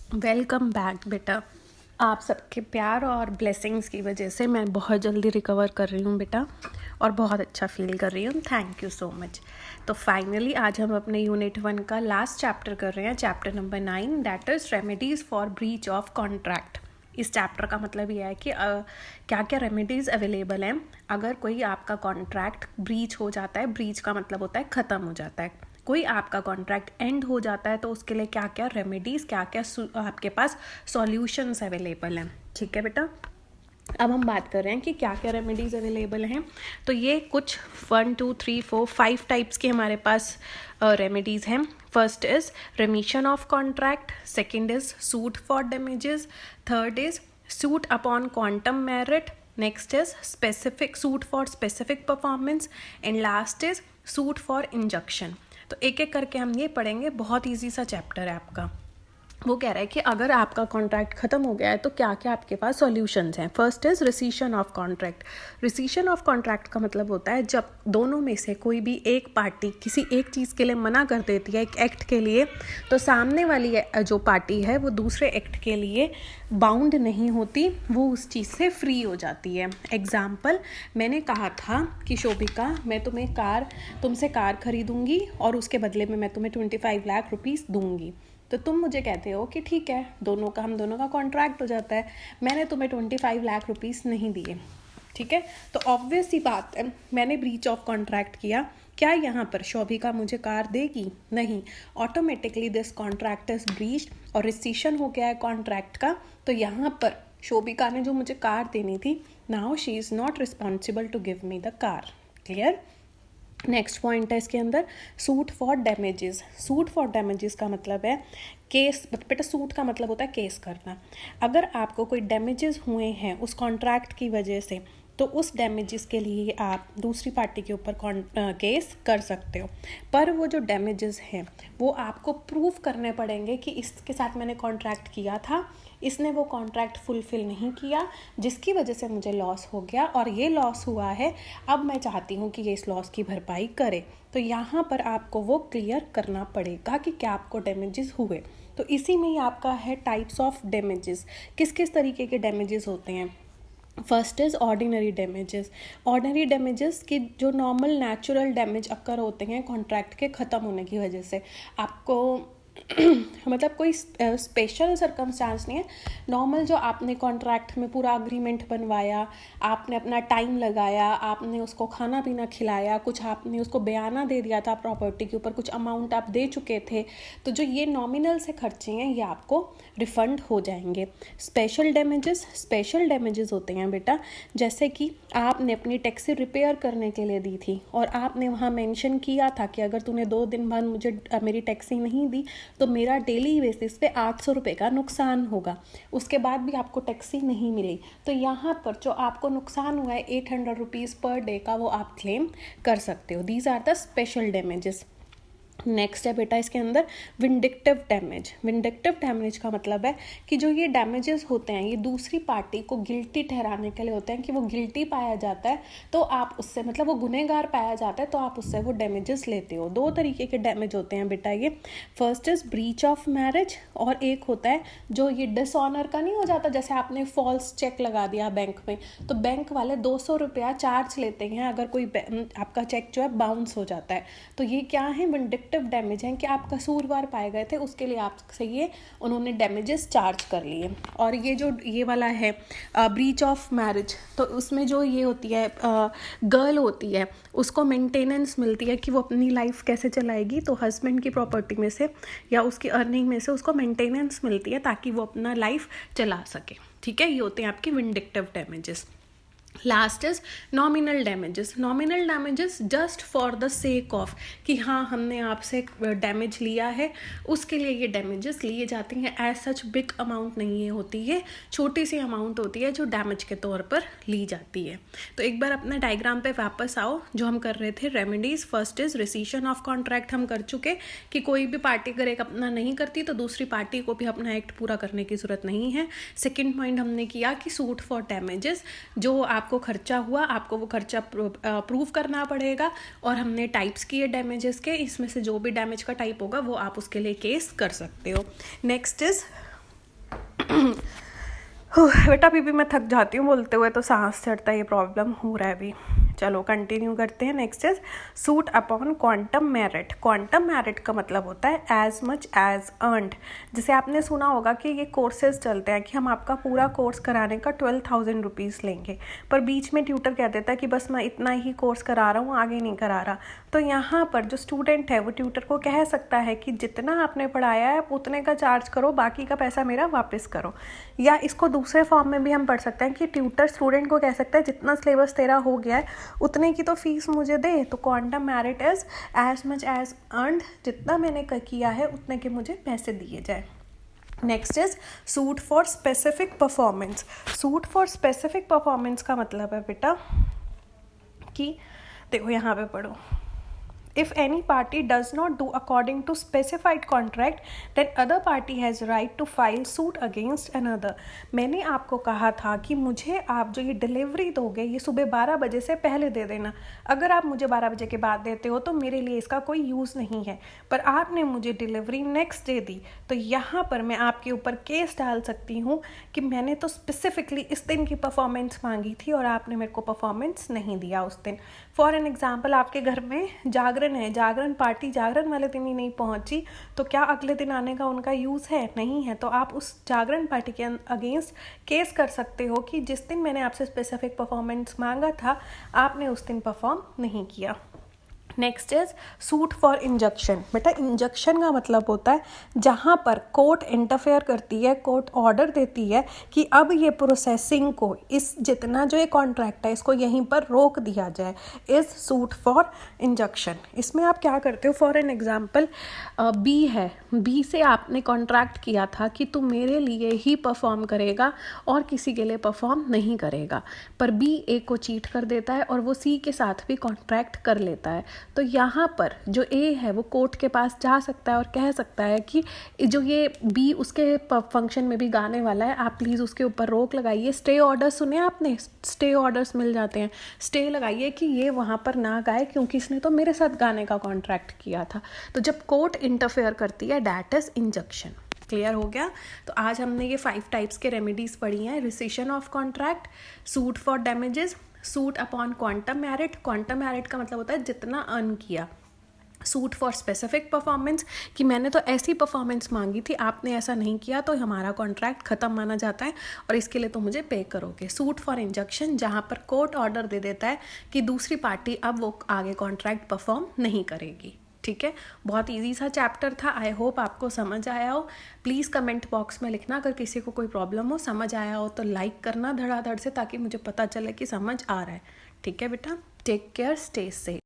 Welcome back बेटा। आप सबके प्यार और ब्लेसिंग्स की वजह से मैं बहुत जल्दी रिकवर कर रही हूँ बेटा, और बहुत अच्छा फील कर रही हूँ। Thank you so much. तो फाइनली आज हम अपने यूनिट 1 का लास्ट चैप्टर कर रहे हैं, chapter number 9, that is remedies for breach of contract. इस चैप्टर का मतलब यह है कि क्या क्या रेमेडीज़ अवेलेबल हैं अगर कोई आपका कॉन्ट्रैक्ट ब्रीच हो जाता है। ब्रीच का मतलब होता है ख़त्म हो जाता है, कोई आपका कॉन्ट्रैक्ट एंड हो जाता है, तो उसके लिए क्या क्या रेमेडीज़, क्या क्या आपके पास सॉल्यूशंस अवेलेबल हैं। ठीक है बेटा, अब हम बात कर रहे हैं कि क्या क्या रेमेडीज़ अवेलेबल हैं। तो ये कुछ 1 2 3 4 5 टाइप्स की हमारे पास रेमेडीज़ हैं। First is रेमिशन of contract, second is suit for damages, third is suit upon quantum merit, next is specific suit for specific performance, and last is suit for injunction. तो एक एक करके हम ये पढ़ेंगे। बहुत ईजी सा चैप्टर है आपका। वो कह रहा है कि अगर आपका कॉन्ट्रैक्ट ख़त्म हो गया है तो क्या क्या आपके पास सॉल्यूशंस हैं। First is rescission of contract. Rescission of contract का मतलब होता है जब दोनों में से कोई भी एक पार्टी किसी एक चीज़ के लिए मना कर देती है, एक एक्ट के लिए, तो सामने वाली जो पार्टी है वो दूसरे एक्ट के लिए बाउंड नहीं होती, वो उस चीज़ से फ्री हो जाती है। एग्जाम्पल, मैंने कहा था कि शोभिका मैं तुमसे कार खरीदूंगी और उसके बदले में मैं तुम्हें 25 लाख रुपीस दूंगी। तो तुम मुझे कहते हो कि ठीक है, हम दोनों का कॉन्ट्रैक्ट हो जाता है, मैंने तुम्हें 25 लाख रुपीस नहीं दिए। ठीक है, तो ऑब्वियस सी बात है, मैंने ब्रीच ऑफ कॉन्ट्रैक्ट किया। क्या यहाँ पर शोभिका मुझे कार देगी? नहीं। Automatically this contract is breached और रिसीशन हो गया है कॉन्ट्रैक्ट का। तो यहाँ पर शोभिका ने जो मुझे कार देनी थी, now she is not responsible to give me the car. Clear? Next point है इसके अंदर suit for damages. Suit for damages का मतलब है केस। बेटा, सूट का मतलब होता है केस करना। अगर आपको कोई डैमेजेस हुए हैं उस कॉन्ट्रैक्ट की वजह से, तो उस डैमेजेस के लिए आप दूसरी पार्टी के ऊपर केस कर सकते हो। पर वो जो डैमेजेस हैं वो आपको प्रूव करने पड़ेंगे कि इसके साथ मैंने कॉन्ट्रैक्ट किया था, इसने वो कॉन्ट्रैक्ट फुलफ़िल नहीं किया, जिसकी वजह से मुझे लॉस हो गया और ये लॉस हुआ है, अब मैं चाहती हूँ कि ये इस लॉस की भरपाई करे। तो यहाँ पर आपको वो क्लियर करना पड़ेगा कि क्या आपको डैमेजेस हुए। तो इसी में ही आपका है टाइप्स ऑफ डैमेजेस। किस किस तरीके के डैमेजेस होते हैं। First is ordinary damages. Ordinary damages की जो नॉर्मल नेचुरल डैमेज अक्कर होते हैं कॉन्ट्रैक्ट के ख़त्म होने की वजह से, आपको मतलब कोई स्पेशल सर्कमस्टांस नहीं है, नॉर्मल जो आपने कॉन्ट्रैक्ट में पूरा अग्रीमेंट बनवाया, आपने अपना टाइम लगाया, आपने उसको खाना पीना खिलाया, कुछ आपने उसको बयाना दे दिया था प्रॉपर्टी के ऊपर, कुछ अमाउंट आप दे चुके थे, तो जो ये नॉमिनल से खर्चे हैं ये आपको रिफंड हो जाएंगे। स्पेशल डैमेजेस होते हैं बेटा, जैसे कि आपने अपनी टैक्सी रिपेयर करने के लिए दी थी और आपने वहाँ मेंशन किया था कि अगर तूने 2 दिन बाद मुझे मेरी टैक्सी नहीं दी तो मेरा डेली बेसिस पे 800 रुपये का नुकसान होगा। उसके बाद भी आपको टैक्सी नहीं मिली, तो यहाँ पर जो आपको नुकसान हुआ है 800 रुपीज़ पर डे का, वो आप क्लेम कर सकते हो। These are the special damages. Next है बेटा इसके अंदर विंडिक्टिव डैमेज। विंडिक्टिव डैमेज का मतलब है कि जो ये डैमेजेस होते हैं ये दूसरी पार्टी को गिल्टी ठहराने के लिए होते हैं, कि वो गिल्टी पाया जाता है तो आप उससे, मतलब वो गुनहगार पाया जाता है तो आप उससे वो डैमेजेस लेते हो। 2 तरीके के डैमेज होते हैं बेटा ये। First is breach of marriage, और एक होता है जो ये डिसऑनर का नहीं हो जाता, जैसे आपने फॉल्स चेक लगा दिया बैंक में, तो बैंक वाले 200 रुपया चार्ज लेते हैं अगर कोई आपका चेक जो है बाउंस हो जाता है। तो ये क्या है, विंडिक्टिव डैमेज है कि आप कसूरवार पाए गए थे, उसके लिए आपसे ये उन्होंने डैमेजेस चार्ज कर लिए। और ये जो ये वाला है ब्रीच ऑफ मैरिज, तो उसमें जो ये होती है गर्ल होती है, उसको मेंटेनेंस मिलती है कि वो अपनी लाइफ कैसे चलाएगी, तो हस्बैंड की प्रॉपर्टी में से या उसकी अर्निंग में से उसको मेंटेनेंस मिलती है ताकि वो अपना लाइफ चला सके। ठीक है, ये होते हैं आपके vindictive damages. Last is nominal damages. Nominal damages just for the sake of कि हाँ हमने आपसे डैमेज लिया है, उसके लिए ये डैमेजेस लिए जाते हैं। एज सच बिग अमाउंट नहीं है होती है, छोटी सी अमाउंट होती है जो डैमेज के तौर पर ली जाती है। तो एक बार अपने डायग्राम पे वापस आओ, जो हम कर रहे थे remedies. First is rescission of contract, हम कर चुके कि कोई भी पार्टी अगर एक अपना नहीं करती तो दूसरी पार्टी को भी अपना एक्ट पूरा करने की जरूरत नहीं है। सेकेंड पॉइंट हमने किया कि सूट फॉर डैमेजेस, जो आपको खर्चा हुआ आपको वो खर्चा प्रूव करना पड़ेगा, और हमने टाइप्स किए डैमेजेस के, इसमें से जो भी डैमेज का टाइप होगा वो आप उसके लिए केस कर सकते हो। नेक्स्ट इज बेटा अभी भी मैं थक जाती हूँ बोलते हुए, तो सांस चढ़ता है, ये प्रॉब्लम हो रहा है अभी। चलो कंटिन्यू करते हैं। Next is suit upon quantum merit. Quantum merit का मतलब होता है एज मच एज अर्नड। जैसे आपने सुना होगा कि ये कोर्सेज चलते हैं कि हम आपका पूरा कोर्स कराने का 12,000 रुपीज़ लेंगे, पर बीच में ट्यूटर कह देता है कि बस मैं इतना ही कोर्स करा रहा हूँ, आगे नहीं करा रहा। तो यहाँ पर जो स्टूडेंट है वो ट्यूटर को कह सकता है कि जितना आपने पढ़ाया है उतने का चार्ज करो, बाकी का पैसा मेरा वापस करो। या इसको दूसरे फॉर्म में भी हम पढ़ सकते हैं कि ट्यूटर स्टूडेंट को कह सकता है जितना सिलेबस तेरा हो गया है उतने की तो फीस मुझे दे। तो quantum meruit is as much as earned, जितना मैंने किया है उतने के मुझे पैसे दिए जाए। Next is suit for specific performance. Suit for specific performance का मतलब है बेटा कि देखो यहाँ पे पढ़ो, if any party does not do according to specified contract, then other party has right to file suit against another। मैंने आपको कहा था कि मुझे आप जो ये डिलीवरी दोगे ये सुबह 12 बजे से पहले दे देना। अगर आप मुझे 12 बजे के बाद देते हो तो मेरे लिए इसका कोई यूज़ नहीं है, पर आपने मुझे डिलीवरी नेक्स्ट डे दी, तो यहाँ पर मैं आपके ऊपर केस डाल सकती हूँ कि मैंने तो स्पेसिफिकली इस दिन की परफॉर्मेंस मांगी थी और आपने मेरे को परफॉर्मेंस नहीं दिया उस दिन। फॉर एन एग्जाम्पल, आपके घर में जागरण है, जागरण पार्टी जागरण वाले दिन ही नहीं पहुंची, तो क्या अगले दिन आने का उनका यूज़ है? नहीं है। तो आप उस जागरण पार्टी के अगेंस्ट केस कर सकते हो कि जिस दिन मैंने आपसे स्पेसिफिक परफॉर्मेंस मांगा था आपने उस दिन परफॉर्म नहीं किया। Next is suit for injunction. बेटा इंजक्शन का मतलब होता है जहाँ पर कोर्ट इंटरफेयर करती है, कोर्ट ऑर्डर देती है कि अब ये प्रोसेसिंग को, इस जितना जो ये कॉन्ट्रैक्ट है इसको यहीं पर रोक दिया जाए, इज सूट फॉर इंजक्शन। इसमें आप क्या करते हो, फॉर एन एग्जाम्पल बी है, बी से आपने कॉन्ट्रैक्ट किया था कि तू मेरे लिए ही परफॉर्म करेगा और किसी के लिए परफॉर्म नहीं करेगा, पर बी ए को चीट कर देता है और वो सी के साथ भी कॉन्ट्रैक्ट कर लेता है। तो यहाँ पर जो ए है वो कोर्ट के पास जा सकता है और कह सकता है कि जो ये बी उसके फंक्शन में भी गाने वाला है, आप प्लीज़ उसके ऊपर रोक लगाइए। स्टे ऑर्डर सुने आपने, स्टे ऑर्डर्स मिल जाते हैं, स्टे लगाइए कि ये वहाँ पर ना गाए क्योंकि इसने तो मेरे साथ गाने का कॉन्ट्रैक्ट किया था। तो जब कोर्ट इंटरफेयर करती है दैट इज इंजक्शन। क्लियर हो गया? तो आज हमने ये 5 टाइप्स के रेमेडीज़ पढ़ी हैं। Recession of contract, suit for damages, suit upon quantum merit. Quantum merit का मतलब होता है जितना अर्न किया। सूट फॉर स्पेसिफिक परफॉर्मेंस कि मैंने तो ऐसी परफॉर्मेंस मांगी थी, आपने ऐसा नहीं किया तो हमारा कॉन्ट्रैक्ट ख़त्म माना जाता है और इसके लिए तो मुझे पे करोगे। सूट फॉर इंजक्शन जहाँ पर कोर्ट ऑर्डर दे देता है कि दूसरी पार्टी अब वो आगे कॉन्ट्रैक्ट परफॉर्म नहीं करेगी। ठीक है, बहुत इजी सा चैप्टर था। आई होप आपको समझ आया हो। प्लीज़ कमेंट बॉक्स में लिखना अगर किसी को कोई प्रॉब्लम हो, समझ आया हो तो लाइक करना धड़ाधड़ से, ताकि मुझे पता चले कि समझ आ रहा है। ठीक है बेटा, टेक केयर, स्टे सेफ।